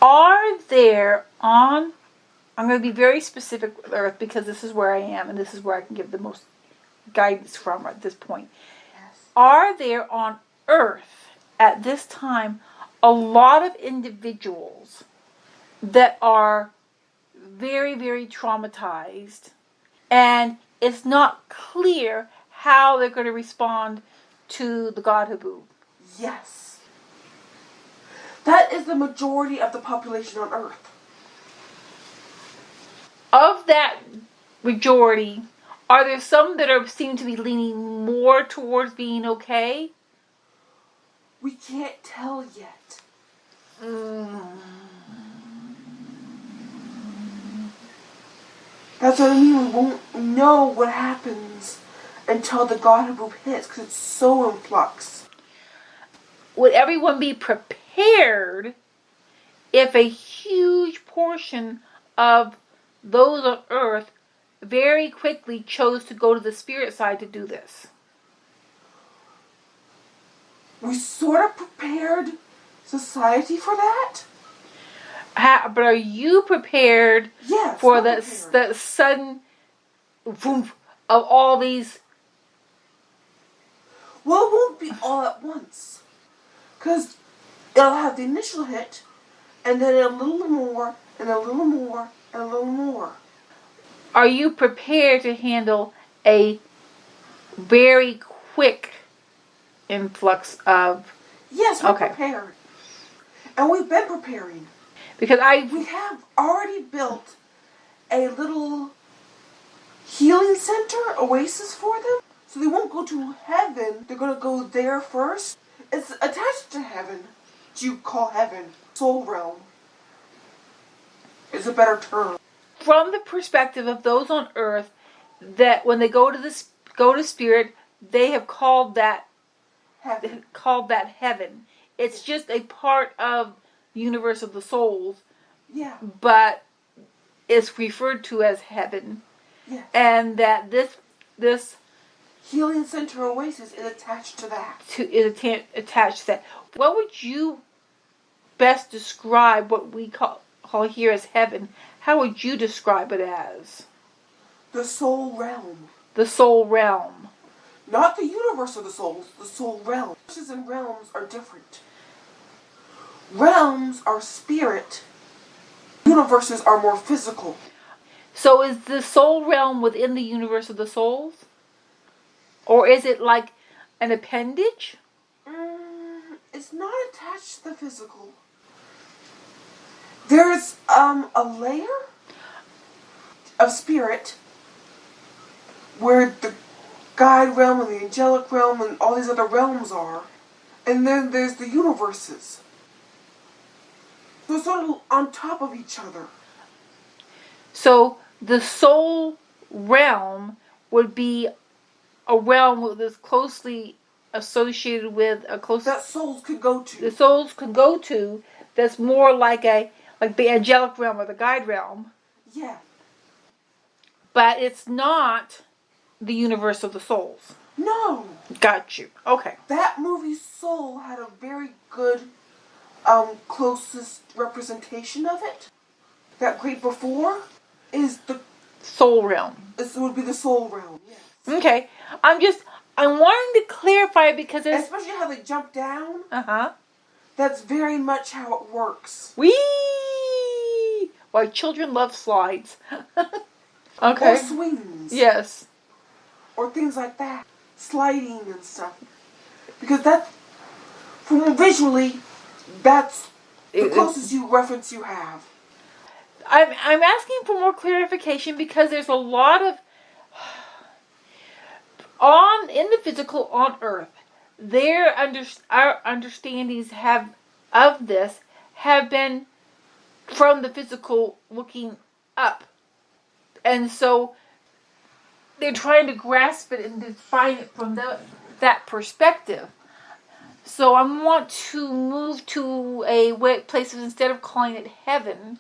Are there on, I'm going to be very specific with Earth because this is where I am and this is where I can give the most guidance from at this point. Yes. Are there on Earth at this time a lot of individuals that are very, very traumatized, and it's not clear how they're going to respond to the god haboob? Yes. That is the majority of the population on Earth. Of that majority, are there some that seem to be leaning more towards being okay? We can't tell yet. That's what I mean. We won't know what happens until the god haboob hits, because it's so in flux. Would everyone be prepared if a huge portion of those on Earth very quickly chose to go to the spirit side to do this? We sort of prepared society for that. But are you prepared for the sudden boom of all these? Well, it won't be all at once, because it'll have the initial hit, and then a little more, and a little more, and a little more. Are you prepared to handle a very quick influx of? Yes, we're prepared. And we've been preparing. Because we have already built a little healing center, oasis for them. So they won't go to heaven. They're going to go there first. It's attached to heaven. You call heaven. Soul realm is a better term. From the perspective of those on Earth, that when they go to spirit, they have called that heaven. It's just a part of the universe of the souls. Yeah. But it's referred to as heaven. Yeah. And that this healing center oasis is attached to that. Attached to that. What would you best describe what we call here as heaven? How would you describe it as? The soul realm. The soul realm. Not the universe of the souls, the soul realm. Universes and realms are different. Realms are spirit. Universes are more physical. So is the soul realm within the universe of the souls? Or is it like an appendage? It's not attached to the physical. There's a layer of spirit where the guide realm and the angelic realm and all these other realms are. And then there's the universes. So it's sort of on top of each other. So the soul realm would be a realm that's closely associated with that souls could go to. The souls could go to. That's more like the angelic realm or the guide realm. Yeah. But it's not the universe of the souls. No. Got you. Okay. That movie Soul had a very good closest representation of it. That Great Before is the soul realm. It would be the soul realm, yes. Okay. I'm wanting to clarify because there's... Especially how they jump down. Uh-huh. That's very much how it works. Whee! Why children love slides. Okay. Or swings. Yes. Or things like that. Sliding and stuff. Because that's, from visually, that's the closest reference you have. I'm asking for more clarification because there's a lot of in the physical on Earth, our understandings of this have been from the physical looking up, and so they're trying to grasp it and define it from that perspective. So I want to move to a place of, instead of calling it heaven,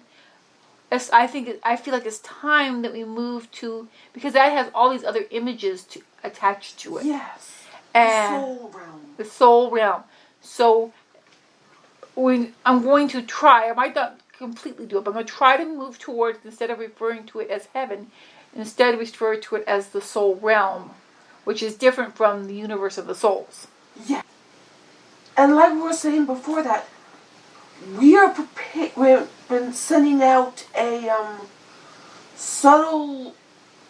I feel like it's time that we move to, because that has all these other images attached to it. Yes. And the soul realm. The soul realm. So I'm going to try. I might not completely do it, but I'm going to try to move towards, instead of referring to it as heaven, instead refer to it as the soul realm, which is different from the universe of the souls. Yeah. And like we were saying before that, we've been sending out a subtle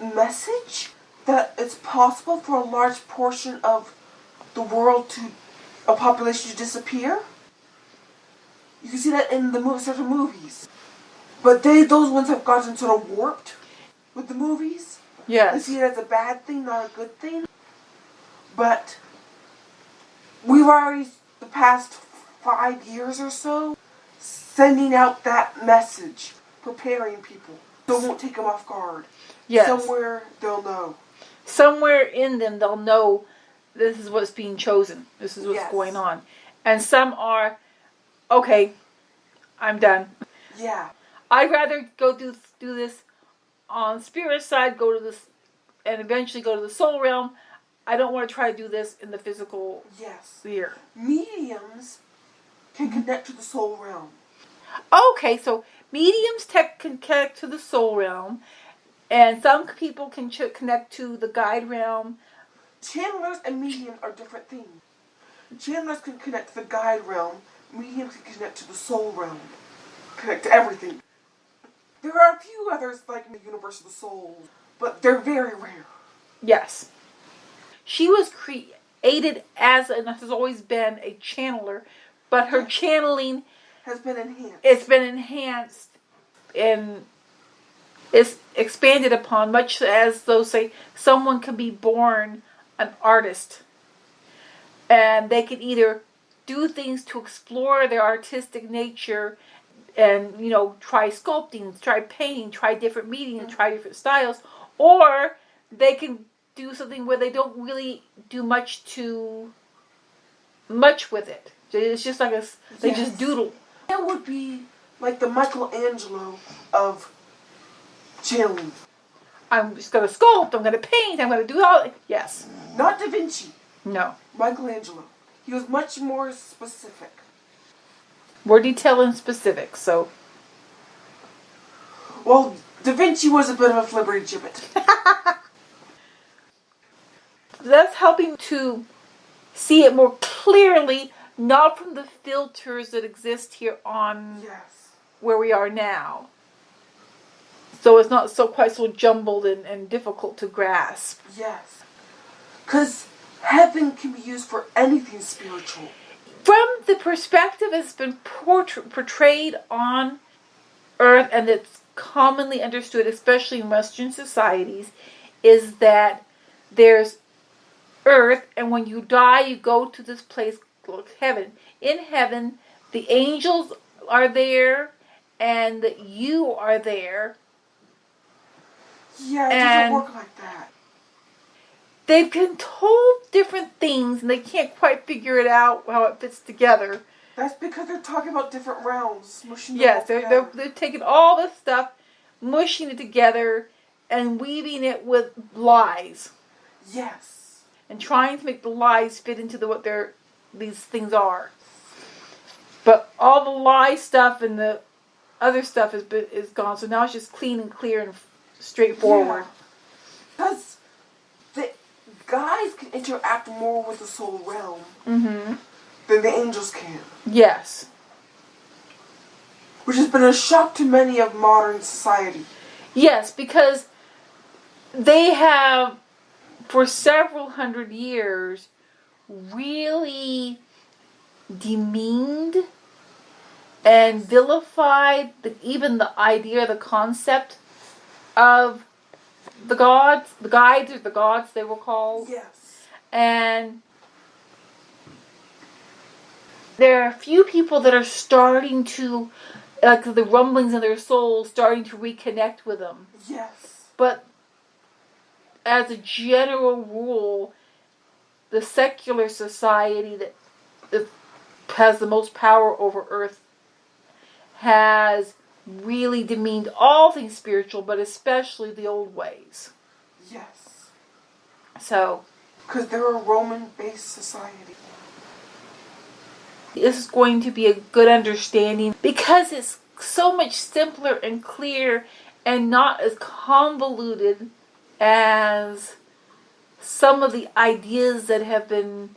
message that it's possible for a large portion of the world a population to disappear. You can see that in the certain movies. But those ones have gotten sort of warped with the movies. Yes. They see it as a bad thing, not a good thing. But we've already, the past 5 years or so, sending out that message, preparing people, so it won't take them off guard. Yes. Somewhere they'll know. Somewhere in them they'll know this is what's being chosen. This is what's going on. And some are, okay, I'm done. Yeah. I'd rather go do this on the spirit side, go to this, and eventually go to the soul realm. I don't want to try to do this in the physical sphere. Mediums can connect to the soul realm. Okay, so mediums can connect to the soul realm, and some people can connect to the guide realm. Channelers and mediums are different things. Channelers can connect to the guide realm. Mediums can connect to the soul realm. Connect to everything. There are a few others, like in the universe of the souls, but they're very rare. Yes. She was created as, and has always been, a channeler, but her channeling has been enhanced. It's been enhanced and is expanded upon, much as though, say, someone can be born an artist, and they can either do things to explore their artistic nature and, try sculpting, try painting, try different mediums, try different styles, or they can do something where they don't really do much with it. It's just like they just doodle. That would be like the Michelangelo of channeling. I'm just going to sculpt, I'm going to paint, I'm going to do all that. Yes. Not Da Vinci. No. Michelangelo. He was much more specific. More detailed and specific, so. Well, Da Vinci was a bit of a flibbertigibbet. That's helping to see it more clearly, not from the filters that exist here on where we are now. So it's not quite so jumbled and difficult to grasp. Yes. Because heaven can be used for anything spiritual. From the perspective it's been portrayed on Earth, and it's commonly understood, especially in Western societies, is that there's Earth, and when you die, you go to this place called heaven. In heaven, the angels are there, and you are there. Yeah, it doesn't work like that. They've been told different things, and they can't quite figure it out how it fits together. That's because they're talking about different realms, mushing them yes, together. They're taking all this stuff, mushing it together, and weaving it with lies. Yes. And trying to make the lies fit into what these things are. But all the lie stuff and the other stuff is gone. So now it's just clean and clear and straightforward. Because the guys can interact more with the soul realm than the angels can. Yes. Which has been a shock to many of modern society. Yes, because they have, for several hundred years, really demeaned and vilified even the idea, the concept of the gods, the guides, or the gods they were called. Yes. And there are a few people that are starting to, like the rumblings in their souls, starting to reconnect with them. Yes. But as a general rule, the secular society that has the most power over Earth has really demeaned all things spiritual, but especially the old ways. Yes. So. Because they're a Roman-based society. This is going to be a good understanding because it's so much simpler and clear and not as convoluted as some of the ideas that have been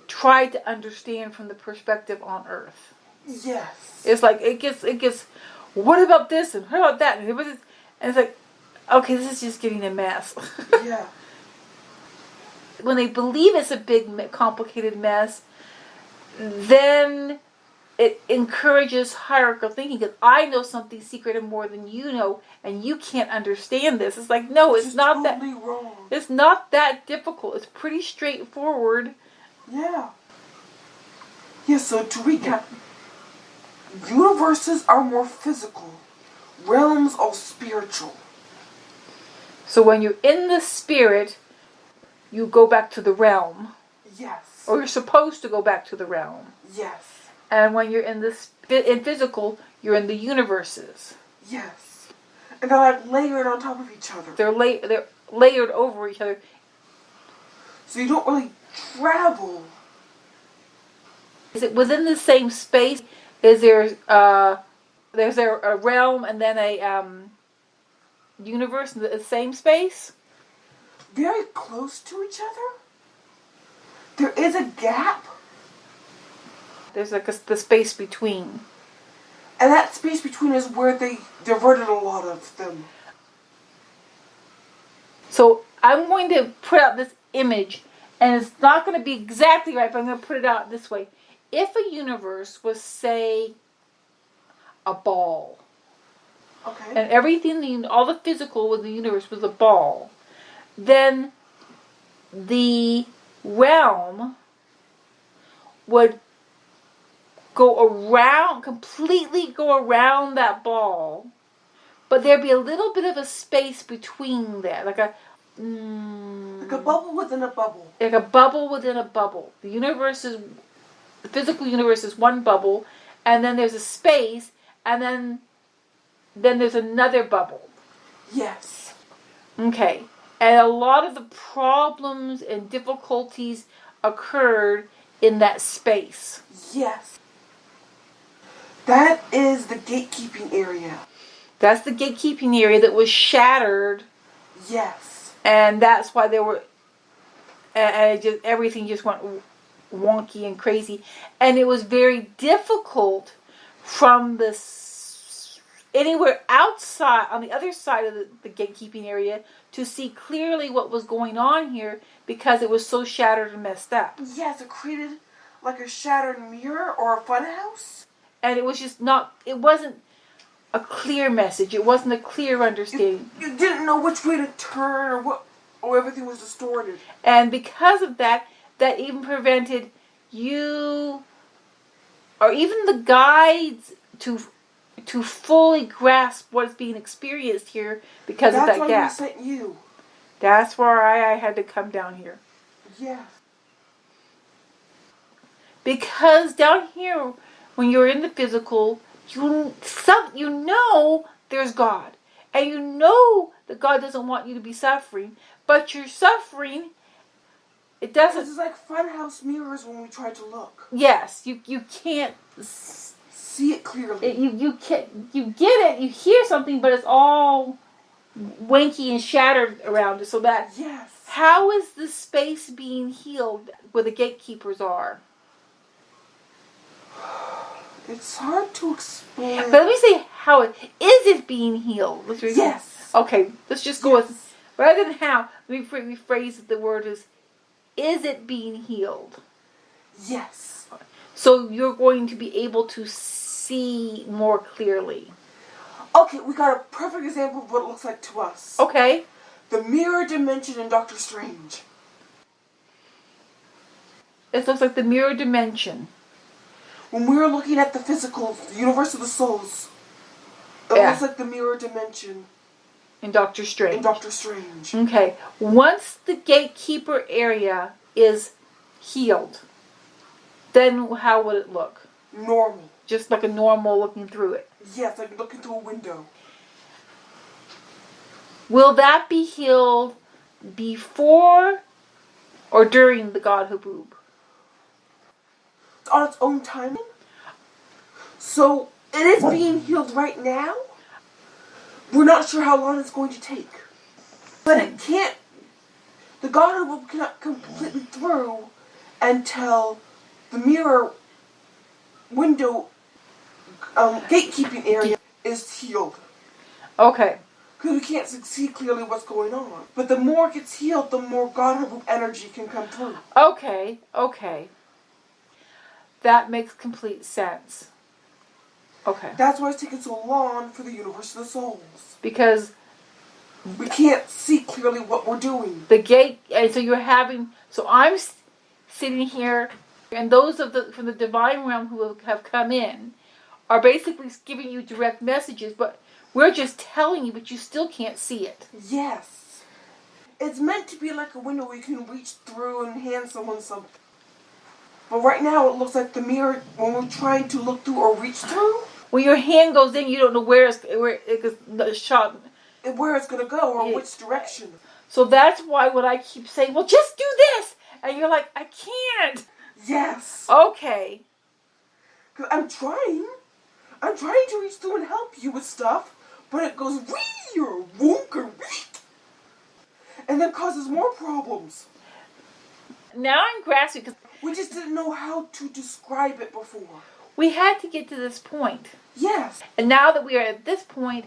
tried to understand from the perspective on Earth. Yes. It's like it gets. What about this and what about that and it's like, okay, this is just getting a mess. Yeah. When they believe it's a big, complicated mess, then it encourages hierarchical thinking because I know something secret more than you know, and you can't understand this. It's like, no, it's not totally that. Wrong. It's not that difficult. It's pretty straightforward. Yeah. Yeah. So to recap, universes are more physical, realms are spiritual. So when you're in the spirit, you go back to the realm. Yes. Or you're supposed to go back to the realm. Yes. And when you're in physical, you're in the universes. Yes. And they're like layered on top of each other. They're layered over each other. So you don't really travel. Is it within the same space? Is there a realm and then a universe in the same space? Very close to each other. There is a gap. There's like the space between. And that space between is where they diverted a lot of them. So I'm going to put out this image, and it's not going to be exactly right, but I'm going to put it out this way. If a universe was, say, a ball, Okay. and everything, all the physical with the universe was a ball, then the realm would completely go around that ball, but there'd be a little bit of a space between that, like a bubble within a bubble. Like a bubble within a bubble. The physical universe is one bubble, and then there's a space, and then there's another bubble. Yes. Okay. And a lot of the problems and difficulties occurred in that space. Yes. That is the gatekeeping area. That's the gatekeeping area that was shattered. Yes. And that's why everything just went wonky and crazy. And it was very difficult from anywhere outside, on the other side of the gatekeeping area, to see clearly what was going on here because it was so shattered and messed up. Yes, it created like a shattered mirror or a funhouse. And it was just it wasn't a clear message. It wasn't a clear understanding. You didn't know which way to turn or everything was distorted. And because of that even prevented you or even the guides to fully grasp what's being experienced here because of that gap. That's why we sent you. That's where I had to come down here. Yeah. Because down here, when you're in the physical, you know there's God. And you know that God doesn't want you to be suffering. But you're suffering. It doesn't... This is like funhouse mirrors when we try to look. Yes, you can't... See it clearly. You get it, you hear something, but it's all wanky and shattered around it. So that... Yes. How is the space being healed where the gatekeepers are? It's hard to explain. But let me say how is it being healed? Yes. Okay, let's just go with, rather than how, let me rephrase the word is it being healed? Yes. So you're going to be able to see more clearly. Okay, we got a perfect example of what it looks like to us. Okay. The mirror dimension in Doctor Strange. It looks like the mirror dimension. When we were looking at the physical, the universe of the souls, it looks like the mirror dimension. In Doctor Strange. Okay. Once the gatekeeper area is healed, then how would it look? Normal. Just like a normal looking through it. Yes, like looking through a window. Will that be healed before or during the God haboob? on its own timing. So it is being healed right now. We're not sure how long it's going to take. But it can't, the God haboob cannot come completely through until the mirror window gatekeeping area is healed. Okay. Because we can't see clearly what's going on. But the more it gets healed, the more God haboob energy can come through. Okay. That makes complete sense. Okay. That's why it's taking so long for the universe of the souls. Because we can't see clearly what we're doing. The gate, and so I'm sitting here, and those from the divine realm who have come in are basically giving you direct messages, but we're just telling you, but you still can't see it. Yes. It's meant to be like a window where you can reach through and hand someone something. But right now it looks like the mirror, when we're trying to look through or reach through. When your hand goes in, you don't know where the shot, where it's going to go or which direction. So that's why when I keep saying, well, just do this. And you're like, I can't. Yes. Okay. I'm trying to reach through and help you with stuff, but it goes wee or wonk or wee. And then causes more problems. Now I'm grasping because we just didn't know how to describe it before. We had to get to this point. Yes. And now that we are at this point,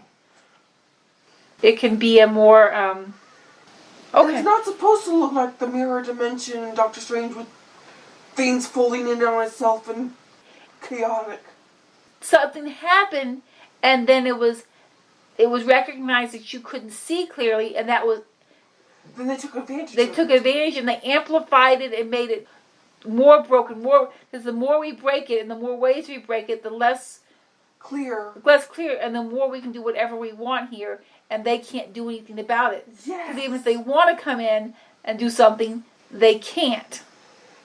it can be a more, okay. It's not supposed to look like the mirror dimension in Doctor Strange with things folding in on itself and chaotic. Something happened, and then it was recognized that you couldn't see clearly, and that was... Then they took advantage They took advantage, and they amplified it and made it more broken, because the more we break it and the more ways we break it, the less clear, and the more we can do whatever we want here, and they can't do anything about it. Yes. Because even if they want to come in and do something, they can't.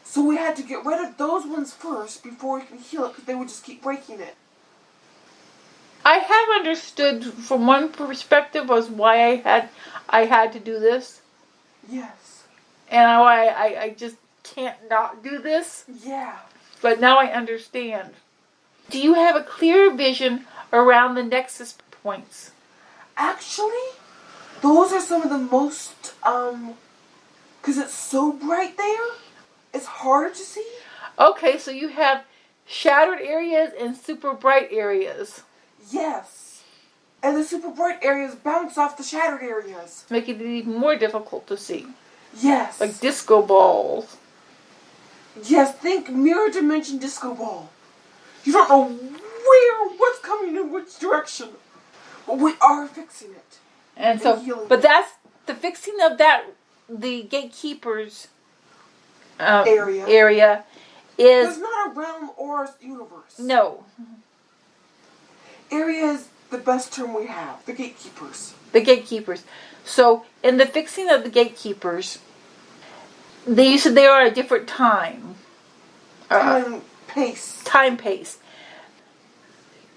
So we had to get rid of those ones first before we can heal it, because they would just keep breaking it. I have understood from one perspective was why I had to do this. Yes. And I just can't not do this. Yeah. But now I understand. Do you have a clear vision around the nexus points? Actually, those are some of the most, because it's so bright there, it's harder to see. Okay, so you have shattered areas and super bright areas. Yes. And the super bright areas bounce off the shattered areas. Making it even more difficult to see. Yes. Like disco balls. Yes, think mirror dimension disco ball. You don't know what's coming in which direction. But we are fixing it. And so, but that's the fixing of that, the gatekeepers area is... It's not a realm or a universe. No. Area is the best term we have. The gatekeepers. The gatekeepers. So, in the fixing of the gatekeepers, you said they are at a different time. Time pace. Time pace.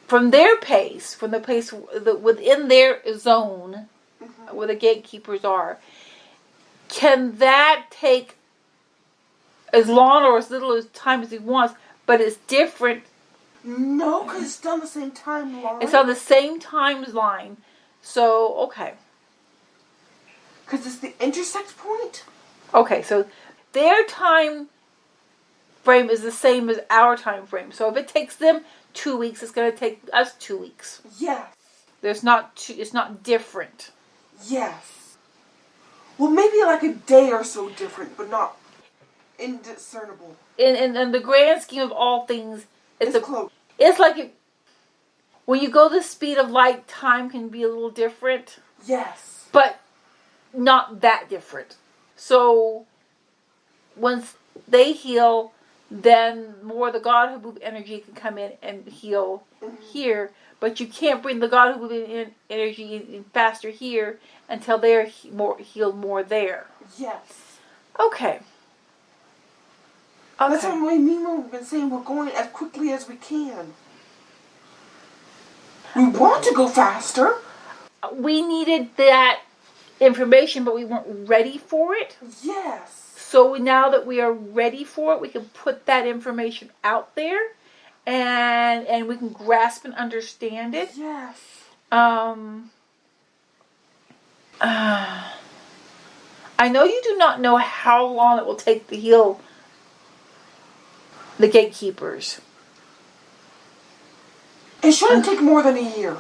From their pace, from the pace within their zone, where the gatekeepers are, can that take as long or as little as time as he wants, but it's different? No, because it's on the same timeline. It's on the same timeline. So, okay. Because it's the intersect point? Okay, so their time frame is the same as our time frame. So if it takes them 2 weeks, it's going to take us 2 weeks. Yes. It's not different. Yes. Well, maybe like a day or so different, but not indiscernible. In the grand scheme of all things, it's close. It's like when you go the speed of light, time can be a little different. Yes. But not that different. So once they heal, then more of the God haboob energy can come in and heal here. But you can't bring the God haboob energy in faster here until they're healed more there. Yes. Okay. That's what my Mimo have been saying. We're going as quickly as we can. We want to go faster. We needed that information, but we weren't ready for it. Yes. So now that we are ready for it, we can put that information out there, and we can grasp and understand it. Yes. I know you do not know how long it will take to heal the gatekeepers. It shouldn't take more than a year.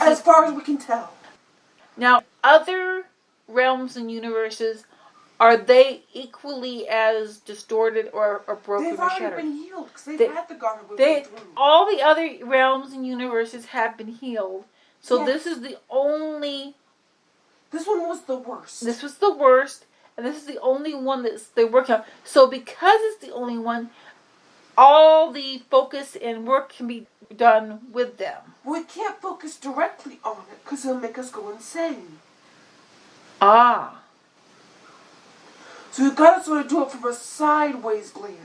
As far as we can tell. Now, other realms and universes, are they equally as distorted or broken They've or already shattered? been healed because they've had the garden They, through. all the other realms and universes have been healed. So Yes. this is the only... This one was the worst. This was the worst, and this is the only one that they're working on. So because it's the only one, all the focus and work can be done with them. We can't focus directly on it because it'll make us go insane. Ah. So we've got to sort of do it from a sideways glance.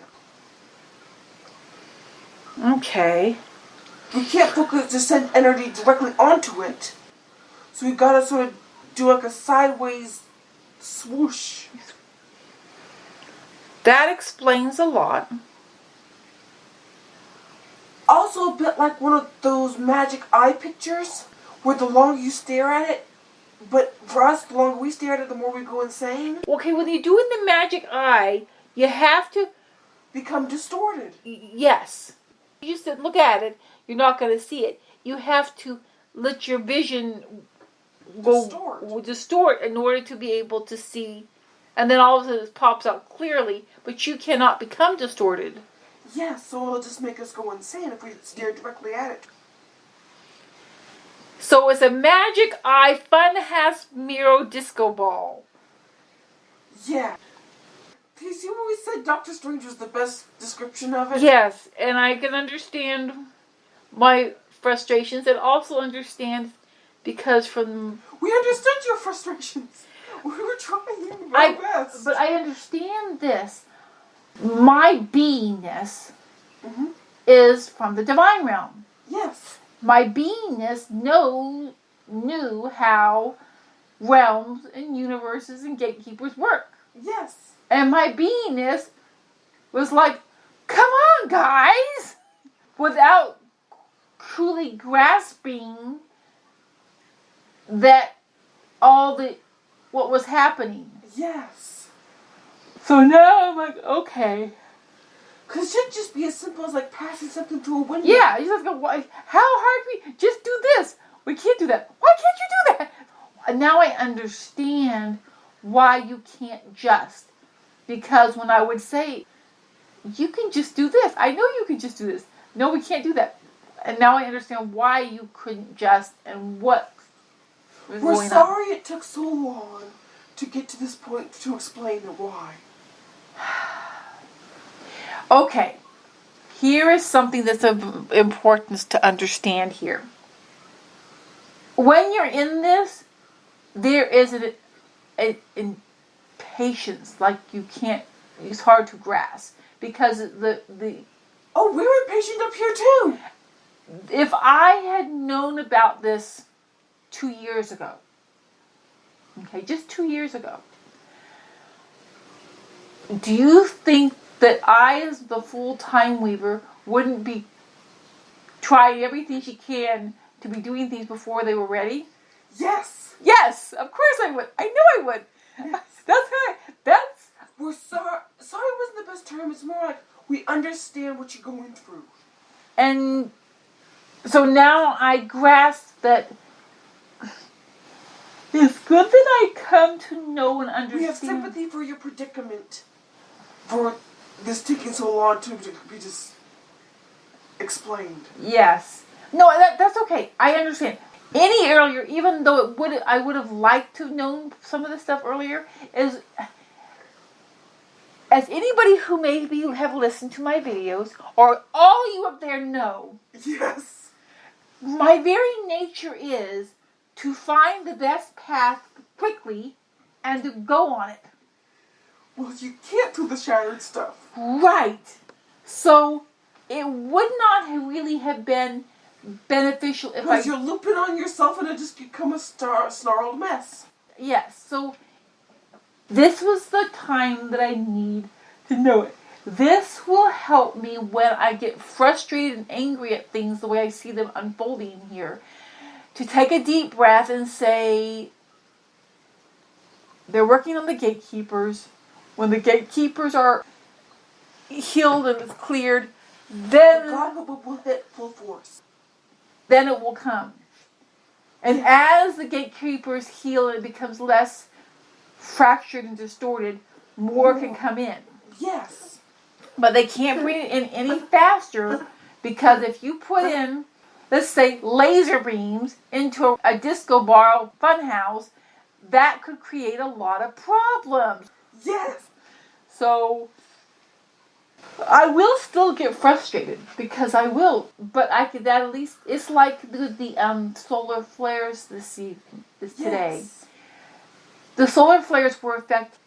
Okay. We can't focus to send energy directly onto it. So we've got to sort of do like a sideways swoosh. That explains a lot. Also a bit like one of those magic eye pictures where the longer you stare at it, but for us, the longer we stare at it, the more we go insane. Okay, when you're doing the magic eye, you have to... Become distorted. Yes. You just look at it, you're not going to see it. You have to let your vision distort in order to be able to see. And then all of a sudden it pops out clearly, but you cannot become distorted. Yeah, so it'll just make us go insane if we stare directly at it. So it's a magic eye funhouse mirror disco ball. Yeah. Do you see when we said Doctor Strange was the best description of it? Yes, and I can understand my frustrations and also understand because from... We understood your frustrations. We were trying our best. But I understand this. My beingness is from the divine realm. Yes. My beingness knew how realms and universes and gatekeepers work. Yes. And my beingness was like, come on, guys! Without truly grasping that what was happening. Yes. So now I'm like, okay. Because it should just be as simple as like passing something through a window. Yeah, you just go, how hard can we just do this? We can't do that. Why can't you do that? And now I understand why you can't just. Because when I would say, you can just do this. I know you can just do this. No, we can't do that. And now I understand why you couldn't just and what was We're going sorry it took so long to get to this point to explain the why. Okay. Here is something that's of importance to understand here. When you're in this, there is an impatience, like you can't, it's hard to grasp. Because the Oh, we were impatient up here too. If I had known about this 2 years ago, okay, just 2 years ago, do you think that I, as the full-time weaver, wouldn't be trying everything she can to be doing things before they were ready? Yes. Yes, of course I would. I know I would. Yes. That's... We're sorry. Sorry wasn't the best term. It's more like we understand what you're going through. And so now I grasp that it's good that I come to know and understand. We have sympathy for your predicament. For this taking so long to be just explained. Yes. No, that's okay. I understand. Any earlier, even though I would have liked to have known some of this stuff earlier, as anybody who maybe have listened to my videos, or all you up there know, Yes. my very nature is to find the best path quickly and to go on it. Well, you can't do the shattered stuff. Right. So it would not really have been beneficial if Because you're looping on yourself and it just become a snarled mess. Yes. So This was the time that I need to know it. This will help me when I get frustrated and angry at things the way I see them unfolding here. To take a deep breath and say, they're working on the gatekeepers. When the gatekeepers are healed and it's cleared, then God will hit full force. Then it will come. And as the gatekeepers heal and it becomes less fractured and distorted, more can come in. Yes. But they can't bring it in any faster, because if you put in, let's say, laser beams into a disco ball funhouse, that could create a lot of problems. Yes. So I will still get frustrated, because I will, but I could that at least. It's like the solar flares today. Yes. The solar flares were affecting.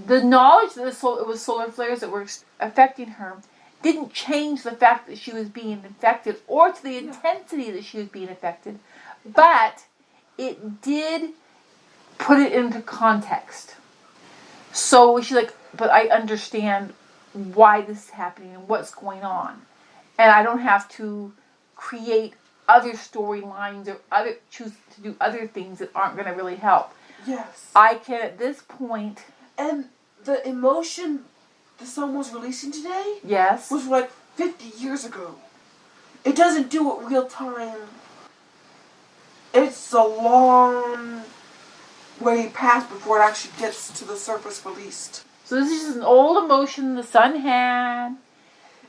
The knowledge that it was solar flares that were affecting her didn't change the fact that she was being infected, or to the intensity that she was being affected, but it did put it into context. So she's like, but I understand why this is happening and what's going on, and I don't have to create other storylines or choose to do other things that aren't going to really help. Yes. I can at this point. And the emotion the sun was releasing today, Yes, was like 50 years ago. It doesn't do it real time. It's a long way past before it actually gets to the surface released. so this is just an old emotion the sun had.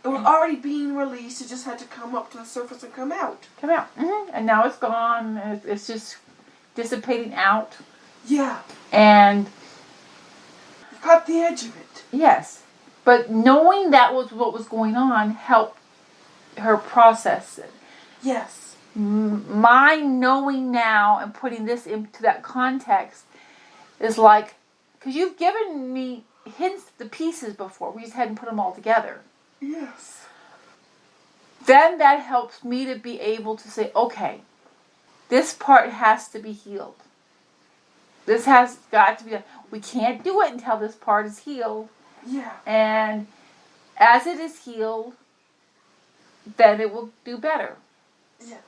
It was already being released. It just had to come up to the surface and come out. And now it's gone. And it's just dissipating out. Yeah. And You got the edge of it. yes, but knowing that was what was going on helped her process it. Yes. My knowing now and putting this into that context is like, because you've given me hints, the pieces before. We just hadn't put them all together. Yes. Then that helps me to be able to say, okay, this part has to be healed. This has got to be done. We can't do it until this part is healed. Yeah. And as it is healed, then it will do better. Yes.